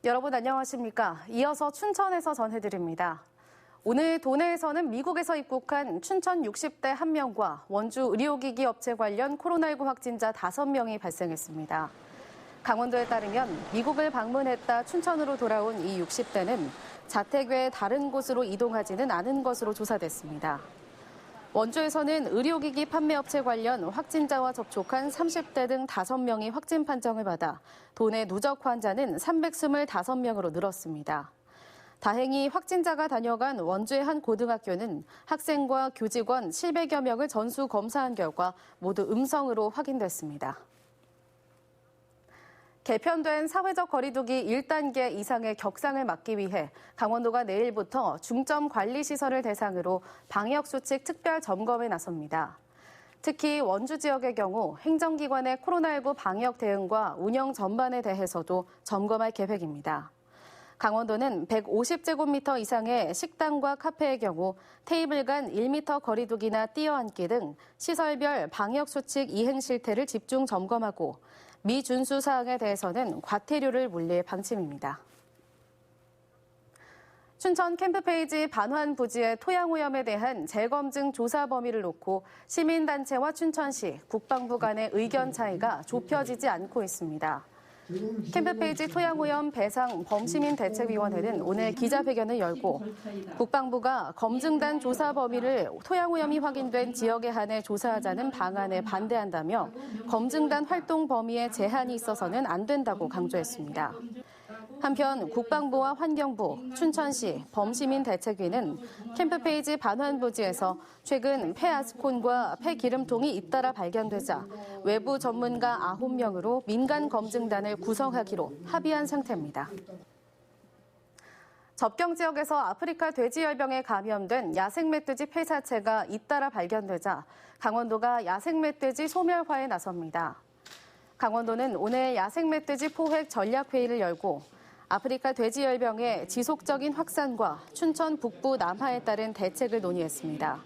여러분 안녕하십니까? 이어서 춘천에서 전해드립니다. 오늘 도내에서는 미국에서 입국한 춘천 60대 1명과 원주 의료기기 업체 관련 코로나19 확진자 5명이 발생했습니다. 강원도에 따르면 미국을 방문했다 춘천으로 돌아온 이 60대는 자택 외 다른 곳으로 이동하지는 않은 것으로 조사됐습니다. 원주에서는 의료기기 판매업체 관련 확진자와 접촉한 30대 등 5명이 확진 판정을 받아 도내 누적 환자는 325명으로 늘었습니다. 다행히 확진자가 다녀간 원주의 한 고등학교는 학생과 교직원 700여 명을 전수 검사한 결과 모두 음성으로 확인됐습니다. 개편된 사회적 거리두기 1단계 이상의 격상을 막기 위해 강원도가 내일부터 중점 관리시설을 대상으로 방역수칙 특별 점검에 나섭니다. 특히 원주 지역의 경우 행정기관의 코로나19 방역 대응과 운영 전반에 대해서도 점검할 계획입니다. 강원도는 150제곱미터 이상의 식당과 카페의 경우 테이블 간 1m 거리두기나 뛰어앉기 등 시설별 방역수칙 이행 실태를 집중 점검하고 미준수 사항에 대해서는 과태료를 물릴 방침입니다. 춘천 캠프페이지 반환 부지의 토양오염에 대한 재검증 조사 범위를 놓고 시민단체와 춘천시, 국방부 간의 의견 차이가 좁혀지지 않고 있습니다. 캠프페이지 토양오염 배상 범시민대책위원회는 오늘 기자회견을 열고 국방부가 검증단 조사 범위를 토양오염이 확인된 지역에 한해 조사하자는 방안에 반대한다며 검증단 활동 범위에 제한이 있어서는 안 된다고 강조했습니다. 한편 국방부와 환경부, 춘천시, 범시민대책위는 캠프페이지 반환부지에서 최근 폐아스콘과 폐기름통이 잇따라 발견되자 외부 전문가 9명으로 민간 검증단을 구성하기로 합의한 상태입니다. 접경 지역에서 아프리카 돼지열병에 감염된 야생멧돼지 폐사체가 잇따라 발견되자 강원도가 야생멧돼지 소멸화에 나섭니다. 강원도는 오늘 야생멧돼지 포획 전략회의를 열고 아프리카 돼지열병의 지속적인 확산과 춘천 북부 남하에 따른 대책을 논의했습니다.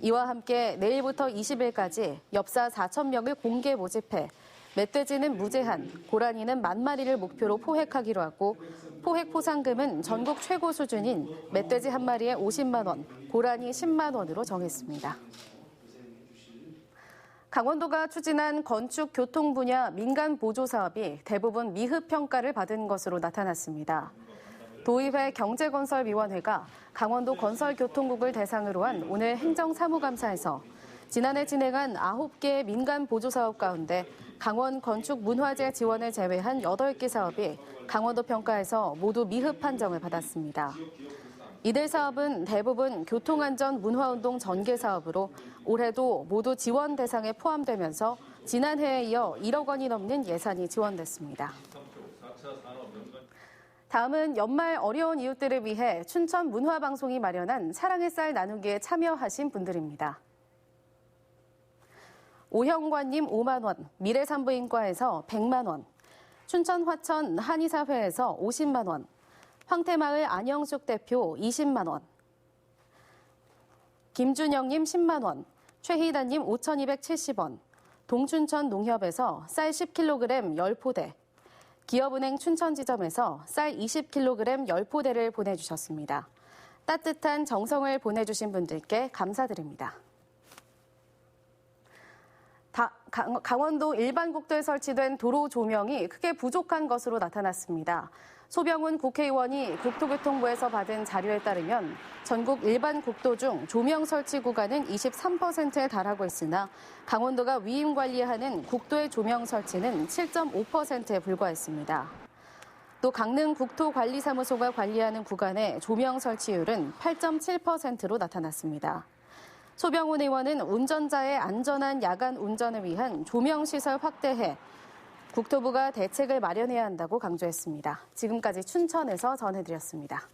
이와 함께 내일부터 20일까지 엽사 4,000명을 공개 모집해 멧돼지는 무제한, 고라니는 10,000마리를 목표로 포획하기로 하고 포획 포상금은 전국 최고 수준인 멧돼지 한 마리에 50만 원, 고라니 10만 원으로 정했습니다. 강원도가 추진한 건축 교통 분야 민간 보조 사업이 대부분 미흡 평가를 받은 것으로 나타났습니다. 도의회 경제건설위원회가 강원도 건설교통국을 대상으로 한 오늘 행정사무감사에서 지난해 진행한 9개의 민간 보조 사업 가운데 강원 건축 문화재 지원을 제외한 8개 사업이 강원도 평가에서 모두 미흡 판정을 받았습니다. 이들 사업은 대부분 교통안전 문화운동 전개 사업으로 올해도 모두 지원 대상에 포함되면서 지난해에 이어 1억 원이 넘는 예산이 지원됐습니다. 다음은 연말 어려운 이웃들을 위해 춘천 문화방송이 마련한 사랑의 쌀 나누기에 참여하신 분들입니다. 오형관님 5만 원, 미래산부인과에서 100만 원, 춘천 화천 한의사회에서 50만 원, 황태마을 안영숙 대표 20만 원, 김준영님 10만 원, 최희단님 5,270원, 동춘천 농협에서 쌀 10kg 10포대, 기업은행 춘천지점에서 쌀 20kg 10포대를 보내주셨습니다. 따뜻한 정성을 보내주신 분들께 감사드립니다. 강원도 일반 국도에 설치된 도로 조명이 크게 부족한 것으로 나타났습니다. 소병훈 국회의원이 국토교통부에서 받은 자료에 따르면 전국 일반 국도 중 조명 설치 구간은 23%에 달하고 있으나 강원도가 위임 관리하는 국도의 조명 설치는 7.5%에 불과했습니다. 또 강릉 국토관리사무소가 관리하는 구간의 조명 설치율은 8.7%로 나타났습니다. 소병훈 의원은 운전자의 안전한 야간 운전을 위한 조명시설 확대해 국토부가 대책을 마련해야 한다고 강조했습니다. 지금까지 춘천에서 전해드렸습니다.